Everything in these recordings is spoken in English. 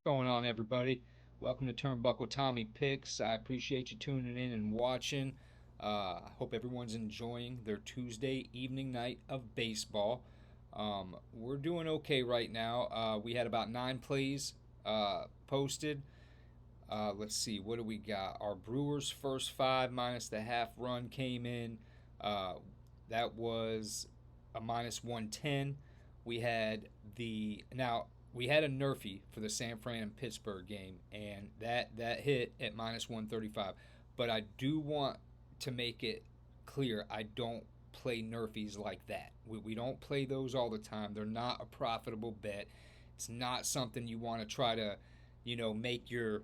What's going on, everybody? Welcome to Turnbuckle Tommy Picks. I appreciate you tuning in and watching. I hope everyone's enjoying their Tuesday evening night of baseball. We're doing okay right now. We had about 9 plays posted. Let's see, what do we got? Our Brewers' first five minus the half run came in. Uh, that was a minus 110. We had we had a Nerfy for the San Fran and Pittsburgh game, and that hit at minus 135. But I do want to make it clear I don't play Nerfies like that. We don't play those all the time. They're not a profitable bet. It's not something you want to try to, make your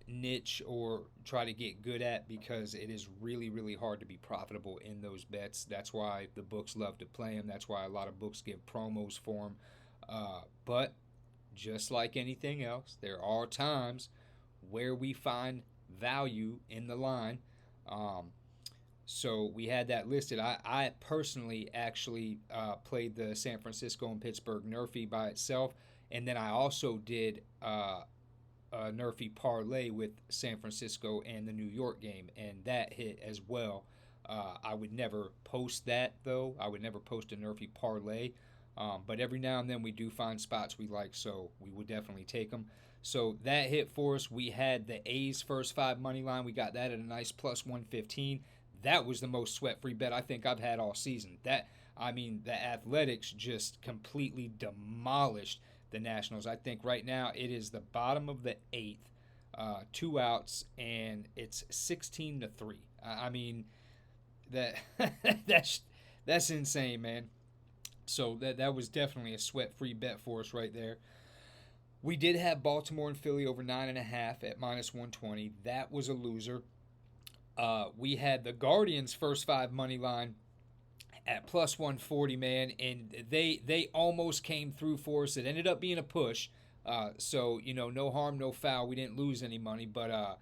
niche or try to get good at because it is really, really hard to be profitable in those bets. That's why the books love to play them. That's why a lot of books give promos for them. But just like anything else, there are times where we find value in the line. Um, so we had that listed. I personally actually played the San Francisco and Pittsburgh Nerfy by itself. And then I also did Nerfy parlay with San Francisco and the New York game, and that hit as well. I would never post that though. I would never post a Nerfy parlay, but every now and then we do find spots we like, so we would definitely take them. So that hit for us. We had the A's first five money line. We got that at a nice plus 115. That was the most sweat free bet I think I've had all season. The Athletics just completely demolished the Nationals. I think right now it is the bottom of the eighth, 2 outs, and it's 16-3. I mean that that's that's insane, man. So that was definitely a sweat free bet for us right there. We did have Baltimore and Philly over 9.5 at minus 120. That was a loser. We had the Guardians first five money line at plus 140, man, and they almost came through for us. It ended up being a push, so no harm, no foul. We didn't lose any money, but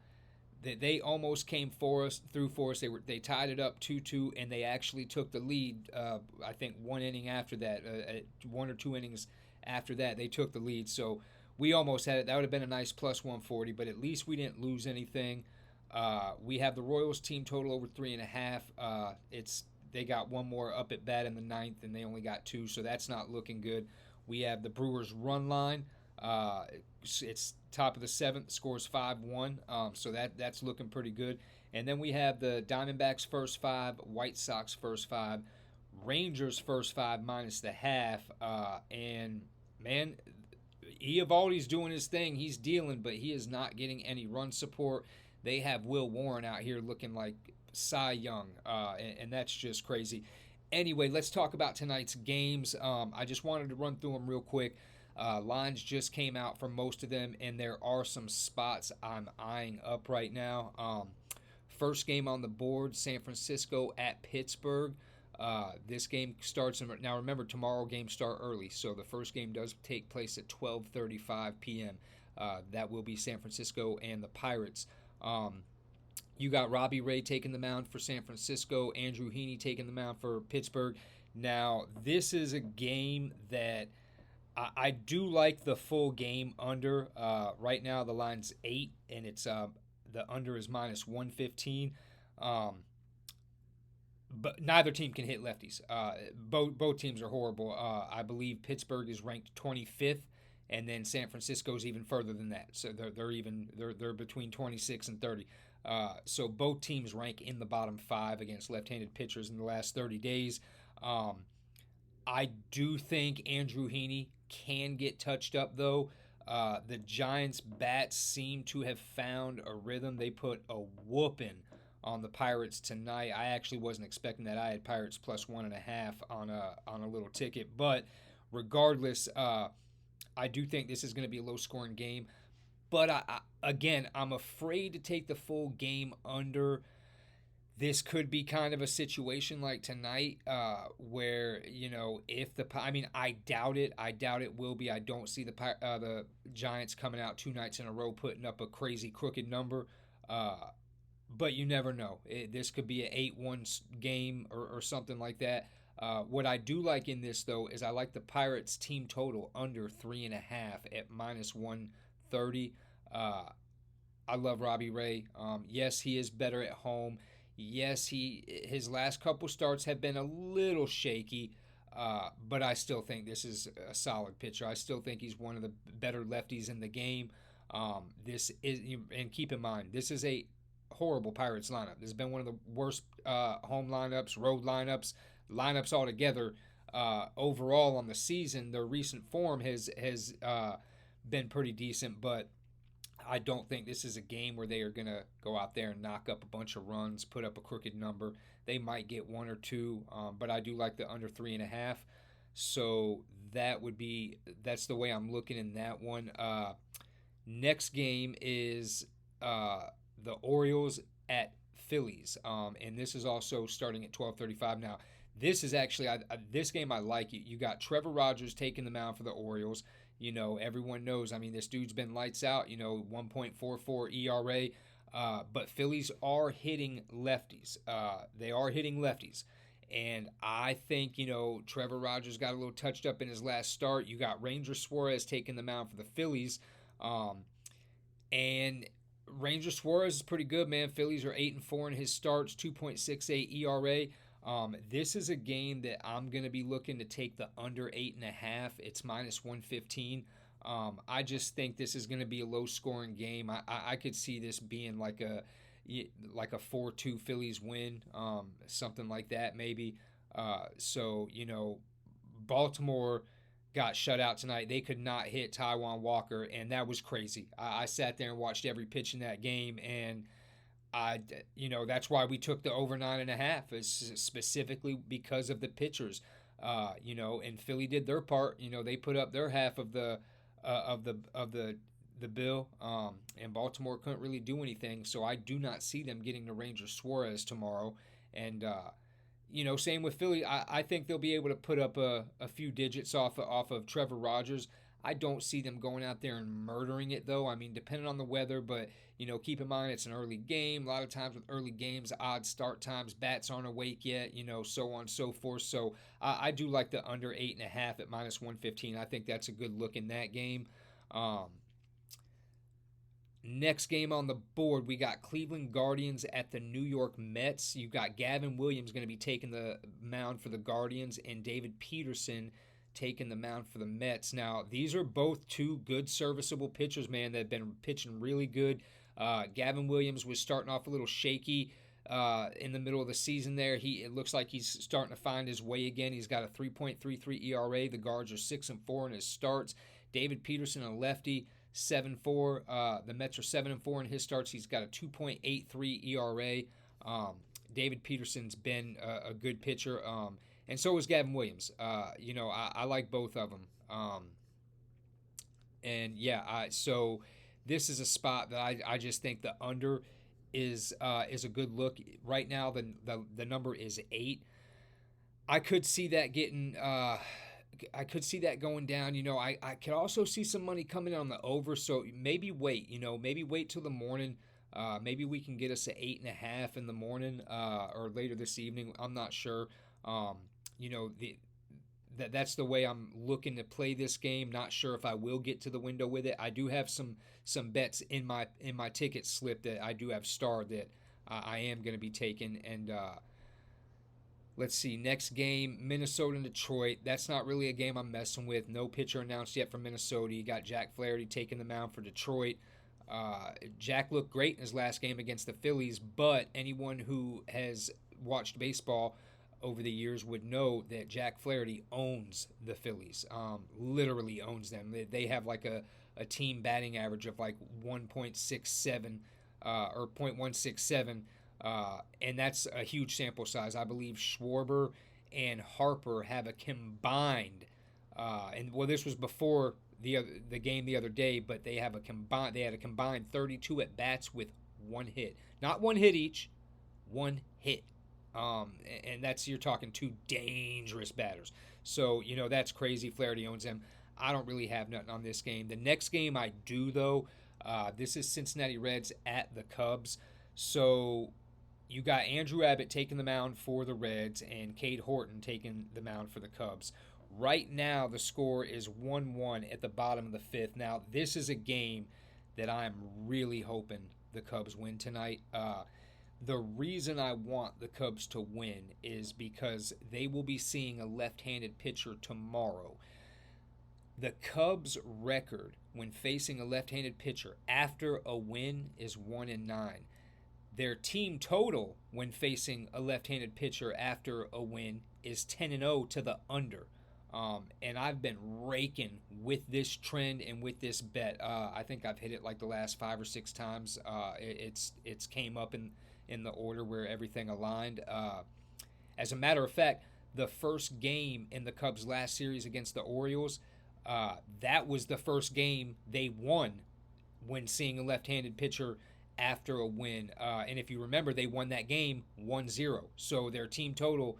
they almost came through for us. They tied it up 2-2, and they actually took the lead. I think one inning after that, 1 or 2 innings after that, they took the lead. So we almost had it. That would have been a nice plus 140, but at least we didn't lose anything. We have the Royals team total over 3.5. They got one more up at bat in the ninth, and they only got two, so that's not looking good. We have the Brewers run line. It's top of the seventh, scores 5-1, so that's looking pretty good. And then we have the Diamondbacks first five, White Sox first five, Rangers first five minus the half, and man, Eovaldi's doing his thing. He's dealing, but he is not getting any run support. They have Will Warren out here looking like Cy Young, and that's just crazy. Anyway, let's talk about tonight's games. I just wanted to run through them real quick. Lines just came out for most of them, and there are some spots I'm eyeing up right now. First game on the board, San Francisco at Pittsburgh. This game starts now. Remember, tomorrow games start early, so the first game does take place at 12:35 p.m. That will be San Francisco and the Pirates. You got Robbie Ray taking the mound for San Francisco, Andrew Heaney taking the mound for Pittsburgh. Now, this is a game that I do like the full game under. Right now, the line's 8, and it's the under is minus 115. But neither team can hit lefties. Both teams are horrible. I believe Pittsburgh is ranked 25th, and then San Francisco's even further than that. So they're between 26 and 30. So both teams rank in the bottom 5 against left-handed pitchers in the last 30 days. I do think Andrew Heaney can get touched up, though. The Giants' bats seem to have found a rhythm. They put a whooping on the Pirates tonight. I actually wasn't expecting that. I had Pirates plus 1.5 on a little ticket, but regardless, I do think this is going to be a low-scoring game. But again, I'm afraid to take the full game under. This could be kind of a situation like tonight, where if I doubt it. I doubt it will be. I don't see the Giants coming out 2 nights in a row putting up a crazy crooked number. But you never know. This could be an 8-1 game or something like that. What I do like in this, though, is I like the Pirates team total under 3.5 at minus 130. I love Robbie Ray. Yes, he is better at home. Yes, his last couple starts have been a little shaky, but I still think this is a solid pitcher. I still think he's one of the better lefties in the game. This is, and keep in mind, this is a horrible Pirates lineup. This has been one of the worst home lineups, road lineups altogether. Overall on the season, their recent form has been pretty decent, but I don't think this is a game where they are going to go out there and knock up a bunch of runs, put up a crooked number. They might get one or two, but I do like the under 3.5. So that's the way I'm looking in that one. Next game is the Orioles at Phillies, and this is also starting at 12:35. Now, this is actually this game I like. You got Trevor Rogers taking the mound for the Orioles. Everyone knows. I mean, this dude's been lights out. 1.44 ERA. But Phillies are hitting lefties. They are hitting lefties. And I think, Trevor Rogers got a little touched up in his last start. You got Ranger Suarez taking the mound for the Phillies. And Ranger Suarez is pretty good, man. Phillies are 8-4 in his starts, 2.68 ERA. This is a game that I'm going to be looking to take the under 8.5. It's -115. I just think this is going to be a low-scoring game. I could see this being like a 4-2 Phillies win, something like that maybe. So Baltimore got shut out tonight. They could not hit Taijuan Walker, and that was crazy. I sat there and watched every pitch in that game, and that's why we took the over 9.5, is specifically because of the pitchers. And Philly did their part. They put up their half of the bill, and Baltimore couldn't really do anything. So I do not see them getting to Ranger Suarez tomorrow. And same with Philly. I think they'll be able to put up a few digits off of Trevor Rogers. I don't see them going out there and murdering it, though. I mean, depending on the weather, but, keep in mind it's an early game. A lot of times with early games, odd start times, bats aren't awake yet, so on and so forth. So I do like the under 8.5 at -115. I think that's a good look in that game. Next game on the board, we got Cleveland Guardians at the New York Mets. You've got Gavin Williams going to be taking the mound for the Guardians, and David Peterson taking the mound for the Mets. Now, these are both two good, serviceable pitchers, man, that have been pitching really good. Gavin Williams was starting off a little shaky in the middle of the season there. It looks like he's starting to find his way again. He's got a 3.33 ERA. The Guards are 6-4 in his starts. David Peterson, a lefty, 7-4. The Mets are 7-4 in his starts. He's got a 2.83 ERA. David Peterson's been a good pitcher. And so is Gavin Williams. I like both of them. So this is a spot that I just think the under is a good look. Right now, the number is 8. I could see that getting. I could see that going down. I could also see some money coming in on the over. So maybe wait. Maybe wait till the morning. Maybe we can get us to 8.5 in the morning or later this evening. I'm not sure. That's the way I'm looking to play this game. Not sure if I will get to the window with it. I do have some bets in my ticket slip that I do have starred that I am going to be taking. And let's see, next game, Minnesota and Detroit. That's not really a game I'm messing with. No pitcher announced yet for Minnesota. You got Jack Flaherty taking the mound for Detroit. Jack looked great in his last game against the Phillies, but anyone who has watched baseball over the years would know that Jack Flaherty owns the Phillies, literally owns them. They have like a team batting average of like 1.67 or 0.167, and that's a huge sample size. I believe Schwarber and Harper have a combined, this was before the game the other day, but they had a combined 32 at bats with one hit, not one hit each, one hit. And you're talking two dangerous batters. So, that's crazy. Flaherty owns them. I don't really have nothing on this game. The next game I do, though, this is Cincinnati Reds at the Cubs. So you got Andrew Abbott taking the mound for the Reds and Cade Horton taking the mound for the Cubs. Right now, the score is 1-1 at the bottom of the fifth. Now, this is a game that I'm really hoping the Cubs win tonight. The reason I want the Cubs to win is because they will be seeing a left-handed pitcher tomorrow. The Cubs' record when facing a left-handed pitcher after a win is 1-9. Their team total when facing a left-handed pitcher after a win is 10-0 to the under. And I've been raking with this trend and with this bet. I think I've hit it like the last 5 or 6 times. It's came up in the order where everything aligned. As a matter of fact, the first game in the Cubs' last series against the Orioles, that was the first game they won when seeing a left-handed pitcher after a win. And if you remember, they won that game 1-0. So their team total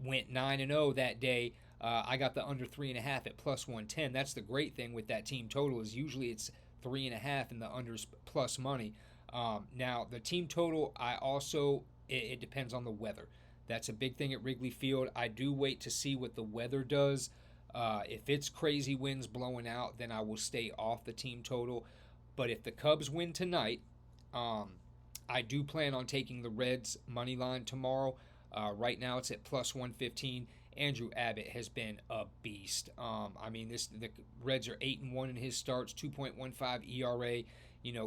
went 9-0 that day. I got the under 3.5 at plus 110. That's the great thing with that team total is usually it's 3.5 and the under's plus money. Now the team total, it depends on the weather. That's a big thing at Wrigley Field. I do wait to see what the weather does. If it's crazy winds blowing out, then I will stay off the team total. But if the Cubs win tonight, I do plan on taking the Reds money line tomorrow. Right now it's at plus 115. Andrew Abbott has been a beast. The Reds are 8-1 in his starts, 2.15 ERA.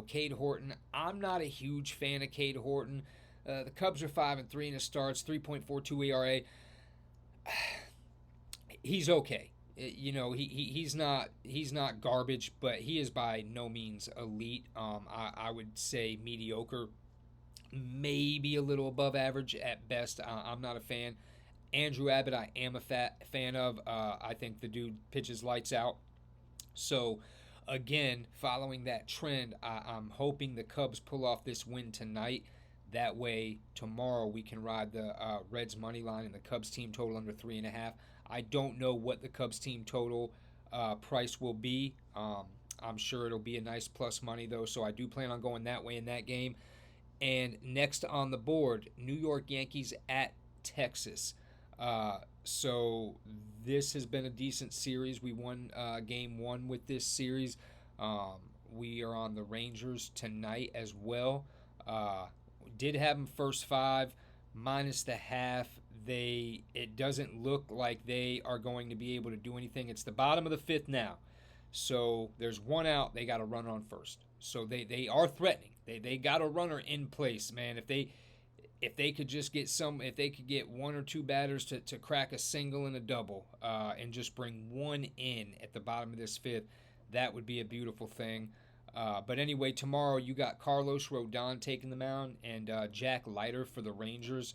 Cade Horton, I'm not a huge fan of Cade Horton. The Cubs are 5-3 in his starts, 3.42 ERA. He's okay. He's not garbage, but he is by no means elite. I would say mediocre, maybe a little above average at best. I'm not a fan. Andrew Abbott, I am a fan of. I think the dude pitches lights out. So, again, following that trend, I'm hoping the Cubs pull off this win tonight. That way, tomorrow we can ride the Reds money line and the Cubs team total under 3.5. I don't know what the Cubs team total price will be. I'm sure it'll be a nice plus money, though, so I do plan on going that way in that game. And next on the board, New York Yankees at Texas. So this has been a decent series. We won game 1 with this series. We are on the Rangers tonight as well. Did have them first 5 minus the half. It doesn't look like they are going to be able to do anything. It's the bottom of the 5th now. So there's one out. They got a runner on first. So they are threatening. They got a runner in place, man. If they could just get if they could get 1 or 2 batters to crack a single and a double and just bring one in at the bottom of this 5th, that would be a beautiful thing. But anyway, tomorrow you got Carlos Rodon taking the mound and Jack Leiter for the Rangers.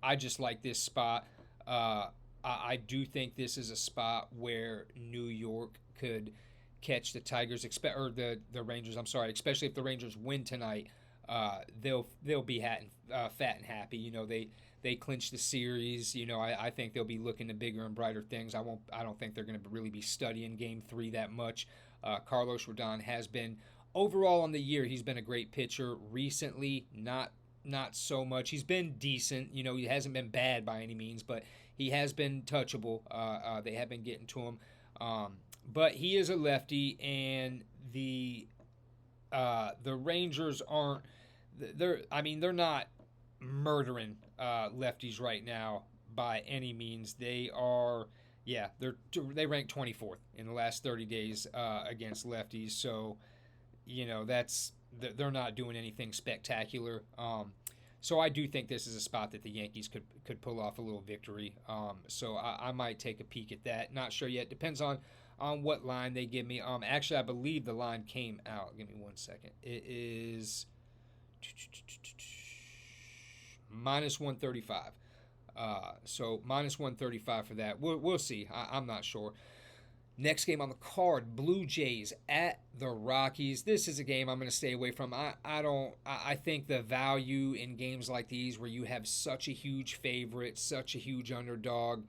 I just like this spot. I do think this is a spot where New York could catch the Tigers, or the Rangers. I'm sorry, especially if the Rangers win tonight. They'll be fat and happy. They clinched the series. I think they'll be looking to bigger and brighter things. I don't think they're going to really be studying Game 3 that much. Carlos Rodon has been overall on the year. He's been a great pitcher. Recently, not so much. He's been decent. He hasn't been bad by any means, but he has been touchable. They have been getting to him. But he is a lefty, and the Rangers aren't. They're not murdering lefties right now by any means. They are. Yeah, they rank 24th in the last 30 days against lefties. So, they're not doing anything spectacular. So I do think this is a spot that the Yankees could pull off a little victory. So I might take a peek at that. Not sure yet. Depends on what line they give me. Actually, I believe the line came out. Give me 1 second. It is minus 135. So minus 135 for that. We'll see. I'm not sure. Next game on the card, Blue Jays at the Rockies. This is a game I'm going to stay away from. I think the value in games like these where you have such a huge favorite, such a huge underdog,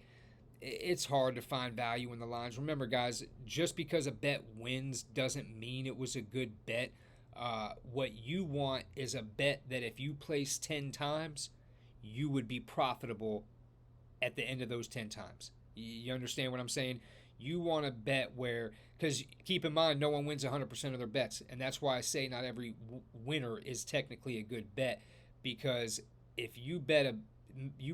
it's hard to find value in the lines. Remember, guys, just because a bet wins doesn't mean it was a good bet. What you want is a bet that if you place 10 times, you would be profitable at the end of those 10 times. You understand what I'm saying? You want to bet where, because keep in mind, no one wins 100% of their bets. And that's why I say not every winner is technically a good bet. Because if you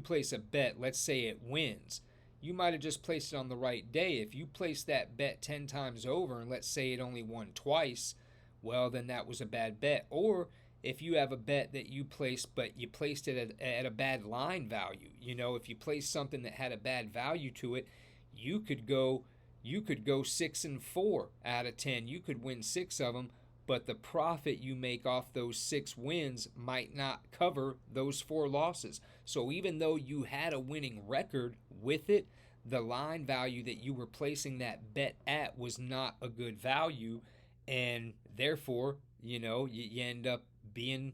place a bet, let's say it wins, you might have just placed it on the right day. If you place that bet 10 times over and let's say it only won twice, well, then that was a bad bet. Or if you have a bet that you placed, but you placed it at a bad line value, if you placed something that had a bad value to it, you could go 6-4 out of 10. You could win 6 of them, but the profit you make off those 6 wins might not cover those 4 losses. So even though you had a winning record with it, the line value that you were placing that bet at was not a good value, and therefore, you end up being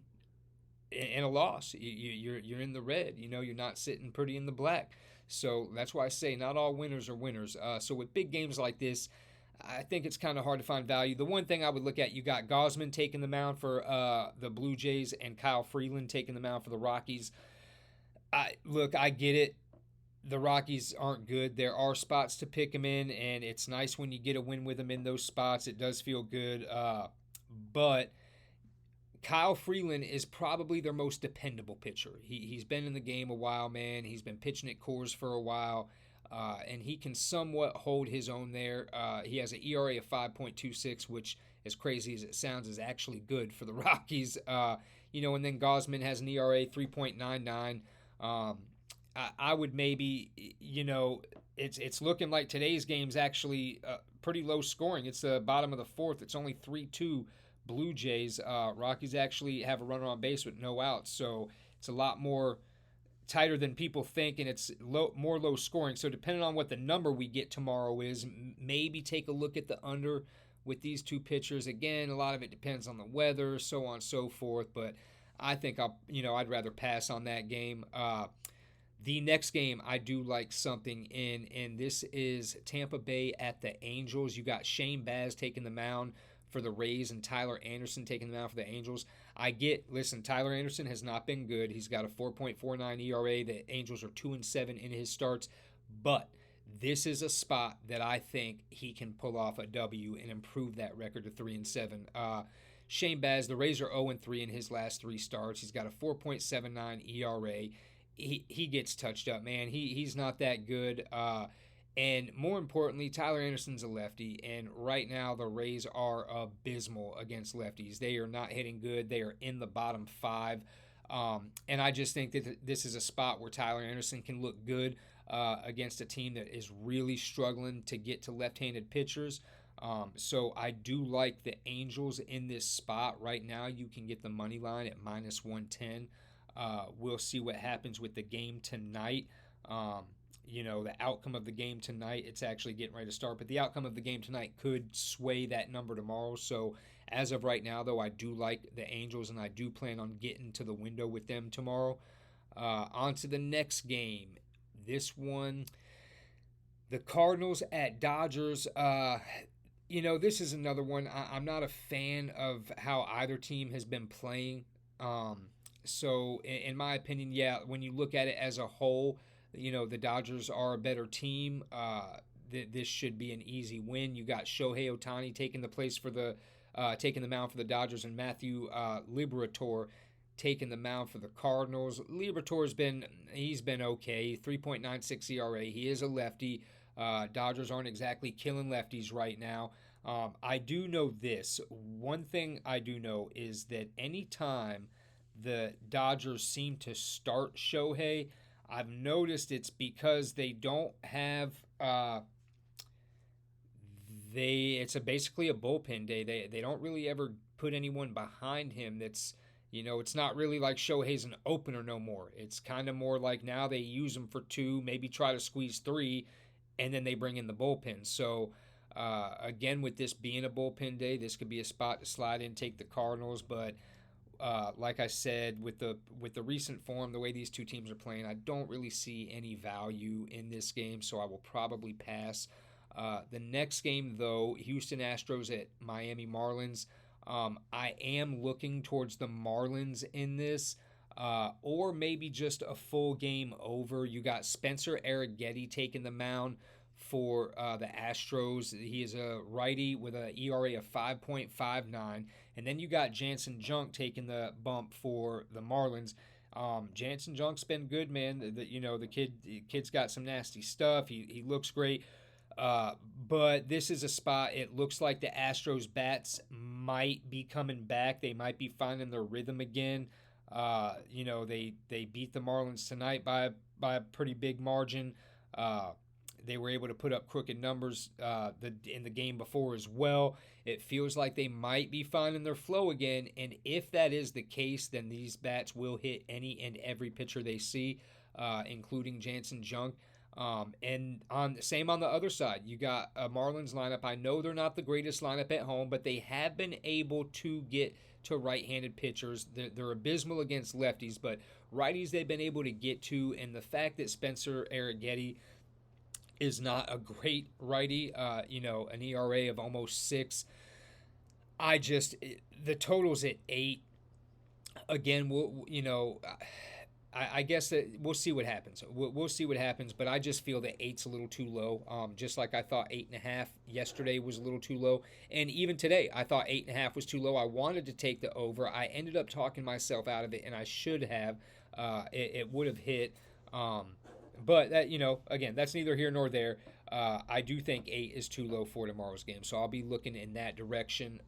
in a loss. You're in the red. You're not sitting pretty in the black. So that's why I say not all winners are winners. So with big games like this, I think it's kind of hard to find value. The one thing I would look at, you got Gausman taking the mound for the Blue Jays and Kyle Freeland taking the mound for the Rockies. I get it. The Rockies aren't good. There are spots to pick them in, and it's nice when you get a win with them in those spots. It does feel good. But Kyle Freeland is probably their most dependable pitcher. He's been in the game a while, man. He's been pitching at Coors for a while, and he can somewhat hold his own there. He has an ERA of 5.26, which, as crazy as it sounds, is actually good for the Rockies. And then Gausman has an ERA 3.99. I would maybe, it's looking like today's game's actually pretty low scoring. It's the bottom of the 4th. It's only 3-2 Blue Jays. Rockies actually have a runner on base with no outs, so it's a lot more tighter than people think, and it's more low scoring. So depending on what the number we get tomorrow is, maybe take a look at the under with these two pitchers. Again, a lot of it depends on the weather, so on and so forth, but I think I'd rather pass on that game. The next game I do like something in, and this is Tampa Bay at the Angels. You got Shane Baz taking the mound for the Rays and Tyler Anderson taking the mound for the Angels. Tyler Anderson has not been good. He's got a 4.49 ERA. The Angels are 2-7 in his starts, but this is a spot that I think he can pull off a W and improve that record to 3-7. Shane Baz, the Rays are 0-3 in his last 3 starts. He's got a 4.79 ERA. He gets touched up, man. He's not that good. And more importantly, Tyler Anderson's a lefty, and right now the Rays are abysmal against lefties. They are not hitting good. They are in the bottom 5. And I just think that this is a spot where Tyler Anderson can look good against a team that is really struggling to get to left-handed pitchers. So I do like the Angels in this spot. Right now you can get the money line at -110. We'll see what happens with the game tonight. The outcome of the game tonight, it's actually getting ready to start, but the outcome of the game tonight could sway that number tomorrow. So as of right now, though, I do like the Angels, and I do plan on getting to the window with them tomorrow. On to the next game. This one, the Cardinals at Dodgers. This is another one. I'm not a fan of how either team has been playing. So in my opinion, when you look at it as a whole, the Dodgers are a better team. This should be an easy win. You got Shohei Ohtani taking the mound for the Dodgers, and Matthew Liberatore taking the mound for the Cardinals. Liberatore's been okay, 3.96 ERA. He is a lefty. Dodgers aren't exactly killing lefties right now. I do know this. One thing I do know is that anytime the Dodgers seem to start Shohei, I've noticed it's because they don't have it's basically a bullpen day. They don't really ever put anyone behind him that's, it's not really like Shohei's an opener no more. It's kind of more like now they use him for 2, maybe try to squeeze 3, and then they bring in the bullpen. So again, with this being a bullpen day, this could be a spot to slide in, take the Cardinals, but like I said, with the recent form, the way these two teams are playing, I don't really see any value in this game, so I will probably pass. The next game, though, Houston Astros at Miami Marlins. I am looking towards the Marlins in this, or maybe just a full game over. You got Spencer Arrighetti taking the mound for the Astros. He is a righty with an ERA of 5.59. And then you got Jansen Junk taking the bump for the Marlins. Jansen Junk's been good, man. The kid's got some nasty stuff. He looks great. But this is a spot, it looks like the Astros bats might be coming back. They might be finding their rhythm again. They beat the Marlins tonight by a pretty big margin. They were able to put up crooked numbers in the game before as well. It feels like they might be finding their flow again, and if that is the case, then these bats will hit any and every pitcher they see, including Jansen Junk. And on the other side, you got a Marlins lineup. I know they're not the greatest lineup at home, but they have been able to get to right-handed pitchers. They're abysmal against lefties, but righties they've been able to get to, and the fact that Spencer Arrighetti is not a great righty, an ERA of almost 6. The total's at 8. Again, I guess that we'll see what happens. We'll see what happens, but I just feel that 8's a little too low. Just like I thought 8.5 yesterday was a little too low, and even today I thought 8.5 was too low. I wanted to take the over. I ended up talking myself out of it, and I should have. It would have hit. But that, again, that's neither here nor there. I do think 8 is too low for tomorrow's game, so I'll be looking in that direction.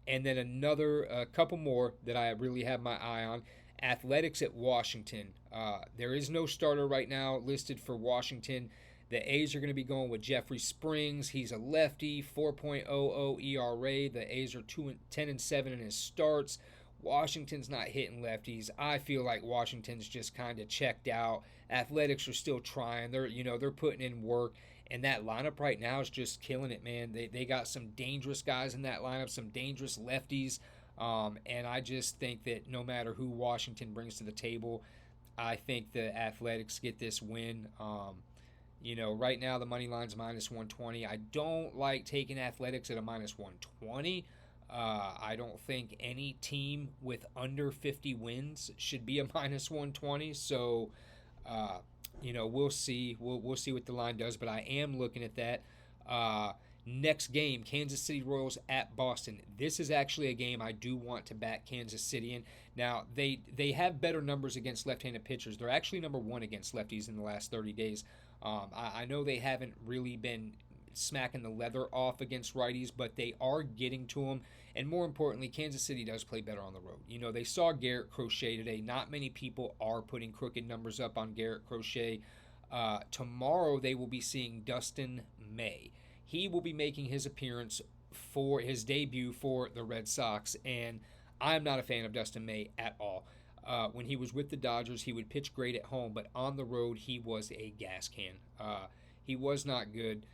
And then a couple more that I really have my eye on. Athletics at Washington. There is no starter right now listed for Washington. The A's are going to be going with Jeffrey Springs. He's a lefty, 4.00 ERA. The A's are 10-7 in his starts. Washington's not hitting lefties. I feel like Washington's just kind of checked out. Athletics are still trying. They're putting in work, and that lineup right now is just killing it, man. They got some dangerous guys in that lineup, some dangerous lefties. And I just think that no matter who Washington brings to the table, I think the Athletics get this win. Right now the money line's minus 120. I don't like taking Athletics at a minus 120. I don't think any team with under 50 wins should be a minus 120. So, we'll see. We'll see what the line does, but I am looking at that. Next game, Kansas City Royals at Boston. This is actually a game I do want to back Kansas City in. Now, they have better numbers against left-handed pitchers. They're actually number 1 against lefties in the last 30 days. I know they haven't really been smacking the leather off against righties, but they are getting to them. And more importantly, Kansas City does play better on the road. They saw Garrett Crochet today. Not many people are putting crooked numbers up on Garrett Crochet. Tomorrow they will be seeing Dustin May. He will be making his appearance for his debut for the Red Sox, and I'm not a fan of Dustin May at all. When he was with the Dodgers, he would pitch great at home, but on the road, he was a gas can. He was not good.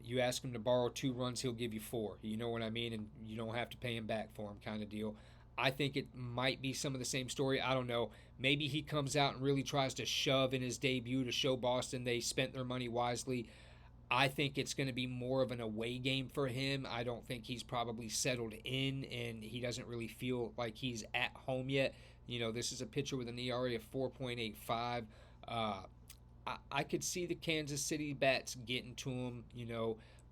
You ask him to borrow 2 runs, he'll give you 4. You know what I mean? And you don't have to pay him back for him kind of deal. I think it might be some of the same story. I don't know. Maybe he comes out and really tries to shove in his debut to show Boston they spent their money wisely. I think it's going to be more of an away game for him. I don't think he's probably settled in, and he doesn't really feel like he's at home yet. This is a pitcher with an ERA of 4.85. I could see the Kansas City bats getting to him.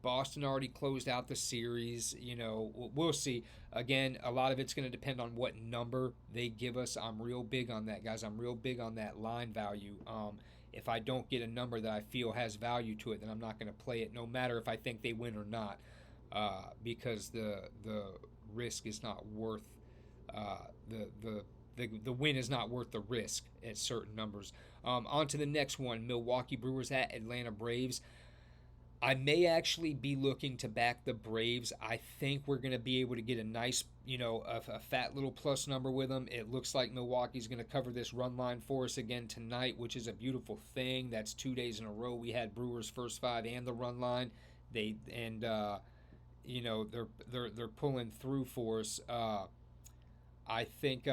Boston already closed out the series. We'll see. Again, a lot of it's going to depend on what number they give us. I'm real big on that, guys. I'm real big on that line value. If I don't get a number that I feel has value to it, then I'm not going to play it, no matter if I think they win or not, because the risk is not worth the win is not worth the risk at certain numbers. On to the next one, Milwaukee Brewers at Atlanta Braves. I may actually be looking to back the Braves. I think we're going to be able to get a nice, a fat little plus number with them. It looks like Milwaukee's going to cover this run line for us again tonight, which is a beautiful thing. That's 2 days in a row we had Brewers first 5 and the run line. They're pulling through for us. I think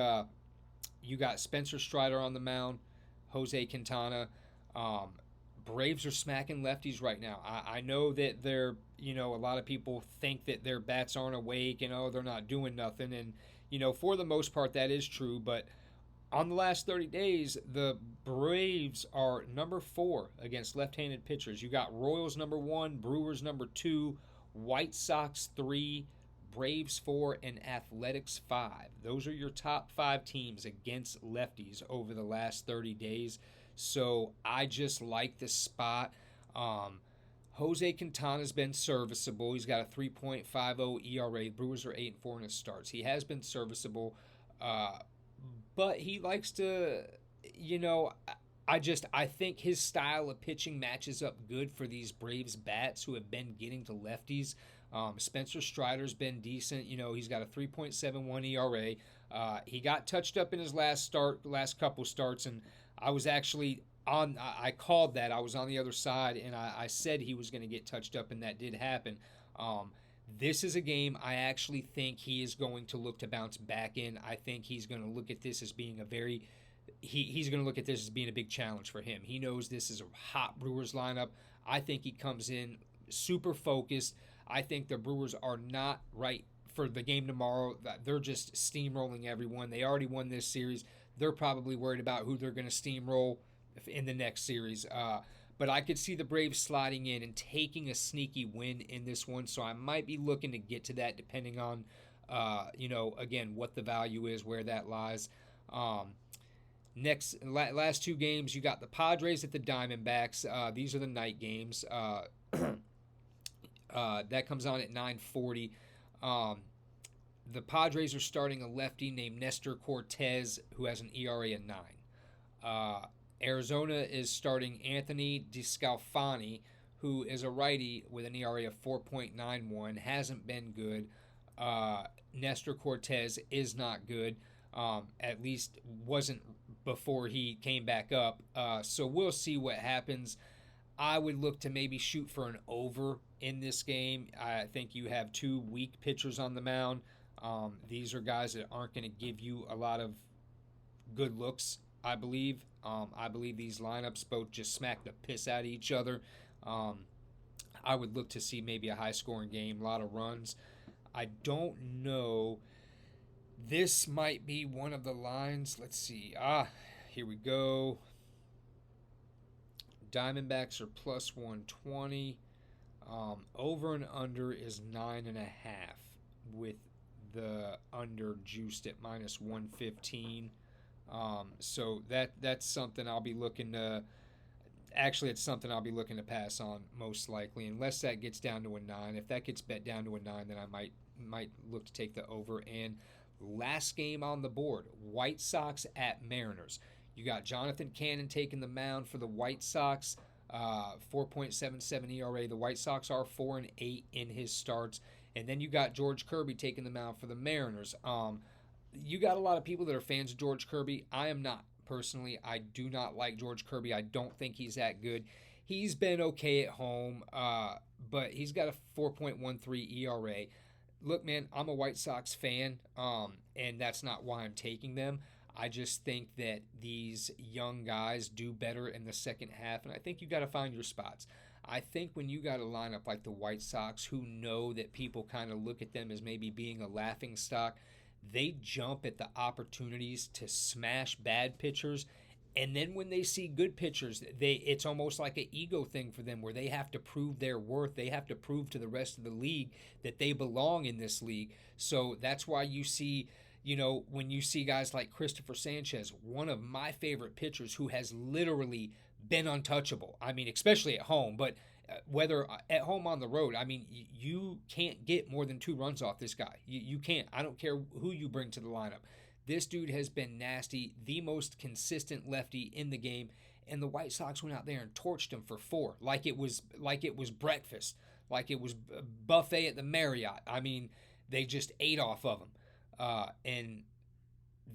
you got Spencer Strider on the mound, Jose Quintana. Braves are smacking lefties right now. I know that they're, a lot of people think that their bats aren't awake and, they're not doing nothing. And, for the most part, that is true. But On the last 30 days, the Braves are number 4 against left-handed pitchers. You got Royals number 1, Brewers number 2, White Sox 3, Braves 4, and Athletics 5. Those are your top 5 teams against lefties over the last 30 days. So I just like the spot. Jose Quintana's been serviceable. He's got a 3.50 ERA. Brewers are 8-4 in his starts. He has been serviceable. But he likes to, you know, I think his style of pitching matches up good for these Braves bats who have been getting to lefties. Spencer Strider's been decent. You know, he's got a 3.71 ERA. He got touched up in his last couple starts, and I was actually I called that. I was on the other side, and I said he was going to get touched up, and that did happen. This is a game I actually think he is going to look to bounce back in. I think he's going to look at this as being he's going to look at this as being a big challenge for him. He knows this is a hot Brewers lineup. I think he comes in super focused. I think the Brewers are not right for the game tomorrow. They're just steamrolling everyone. They already won this series. They're probably worried about who they're going to steamroll in the next series. But I could see the Braves sliding in and taking a sneaky win in this one. So I might be looking to get to that depending on, again, what the value is, where that lies. Last 2 games, you got the Padres at the Diamondbacks. These are the night games. That comes on at 9:40. The Padres are starting a lefty named Nestor Cortez, who has an ERA of 9. Arizona is starting Anthony DeScalfani, who is a righty with an ERA of 4.91. Hasn't been good. Nestor Cortez is not good. At least wasn't before he came back up. So we'll see what happens. I would look to maybe shoot for an over in this game. I think you have 2 weak pitchers on the mound. These are guys that aren't going to give you a lot of good looks, I believe. I believe these lineups both just smack the piss out of each other. I would look to see maybe a high-scoring game, a lot of runs. I don't know. This might be one of the lines. Let's see. Here we go. Diamondbacks are plus 120. Over and under is 9.5 with the under juiced at minus 115. So that's something I'll be looking to. Actually, it's something I'll be looking to pass on most likely, unless that gets down to a 9. If that gets bet down to a 9, then I might look to take the over. And last game on the board, White Sox at Mariners. You got Jonathan Cannon taking the mound for the White Sox. 4.77 ERA. The White Sox are 4-8 in his starts. And then you got George Kirby taking the mound for the Mariners. You got a lot of people that are fans of George Kirby. I am not, personally. I do not like George Kirby. I don't think he's that good. He's been okay at home, but he's got a 4.13 ERA. Look, man, I'm a White Sox fan, and that's not why I'm taking them. I just think that these young guys do better in the second half, and I think you got to find your spots. I think when you got a lineup like the White Sox, who know that people kind of look at them as maybe being a laughing stock, they jump at the opportunities to smash bad pitchers. And then when they see good pitchers, it's almost like an ego thing for them where they have to prove their worth. They have to prove to the rest of the league that they belong in this league. So that's why you see, when you see guys like Christopher Sanchez, one of my favorite pitchers who has literally been untouchable. I mean, especially at home, but whether at home on the road, I mean, you can't get more than 2 runs off this guy. You can't. I don't care who you bring to the lineup. This dude has been nasty, the most consistent lefty in the game, and the White Sox went out there and torched him for 4, like it was breakfast, like it was buffet at the Marriott. I mean, they just ate off of him, and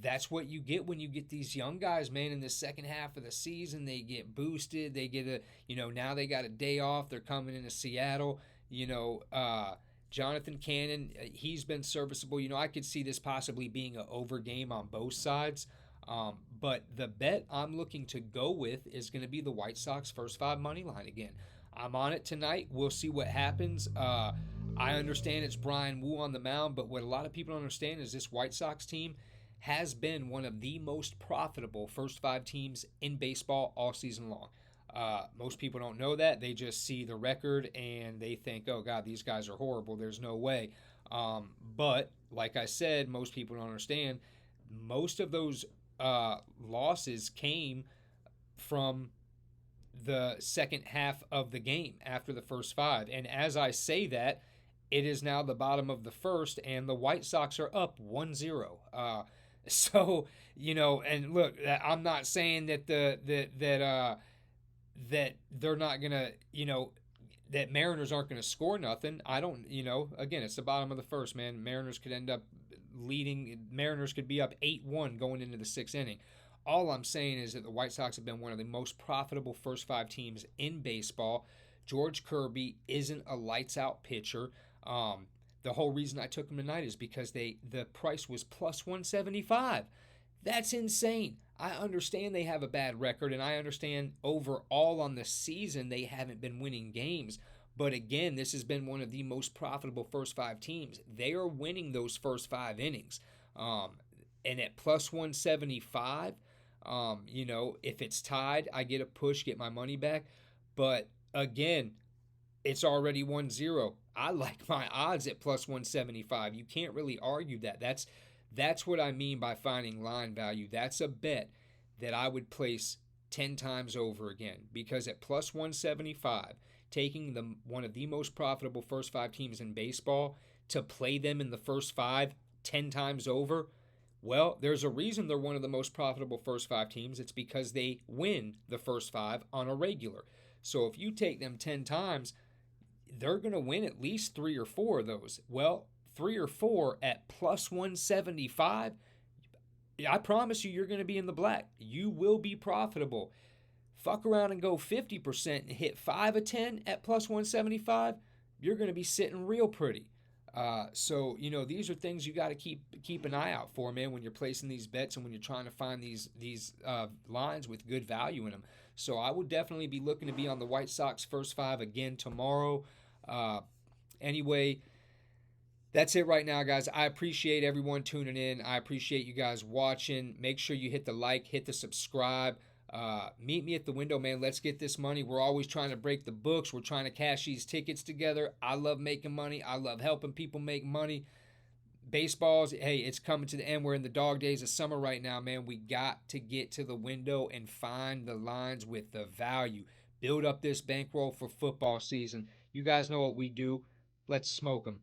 that's what you get when you get these young guys, man. In the second half of the season, they get boosted. They get now they got a day off. They're coming into Seattle. Jonathan Cannon, he's been serviceable. I could see this possibly being an over game on both sides. But the bet I'm looking to go with is going to be the White Sox first 5 money line again. I'm on it tonight. We'll see what happens. I understand it's Brian Wu on the mound, but what a lot of people don't understand is this White Sox team has been one of the most profitable first five teams in baseball all season long. Most people don't know that. They just see the record and they think, oh, God, these guys are horrible. There's no way. But like I said, most people don't understand. Most of those losses came from the second half of the game after the first five. And as I say that, it is now the bottom of the first, and the White Sox are up 1-0. So and look, I'm not saying that that they're not gonna, that Mariners aren't gonna score nothing. I don't, again, it's the bottom of the first, man. Mariners could end up leading. Mariners could be up 8-1 going into the sixth inning. All I'm saying is that the White Sox have been one of the most profitable first five teams in baseball. George Kirby isn't a lights out pitcher. The whole reason I took him tonight is because the price was plus 175. That's insane. I understand they have a bad record, and I understand overall on the season they haven't been winning games. But again, this has been one of the most profitable first five teams. They are winning those first five innings. And at plus 175, if it's tied, I get a push, get my money back. But again, it's already 1-0. I like my odds at plus 175. You can't really argue that. That's what I mean by finding line value. That's a bet that I would place 10 times over again, because at plus 175, taking one of the most profitable first five teams in baseball to play them in the first five 10 times over, well, there's a reason they're one of the most profitable first five teams. It's because they win the first five on a regular. So if you take them 10 times, they're going to win at least three or four of those. Well, three or four at plus 175, I promise you're going to be in the black. You will be profitable. Fuck around and go 50% and hit 5 of 10 at plus 175, you're going to be sitting real pretty. So these are things you got to keep an eye out for, man, when you're placing these bets and when you're trying to find these lines with good value in them. So I would definitely be looking to be on the White Sox first five again tomorrow. Anyway, that's it right now, guys. I appreciate everyone tuning in. I appreciate you guys watching. Make sure you hit the like, hit the subscribe. Meet me at the window, man. Let's get this money. We're always trying to break the books. We're trying to cash these tickets together. I love making money. I love helping people make money. Baseball's, hey, it's coming to the end. We're in the dog days of summer right now, man. We got to get to the window and find the lines with the value. Build up this bankroll for football season. You guys know what we do. Let's smoke them.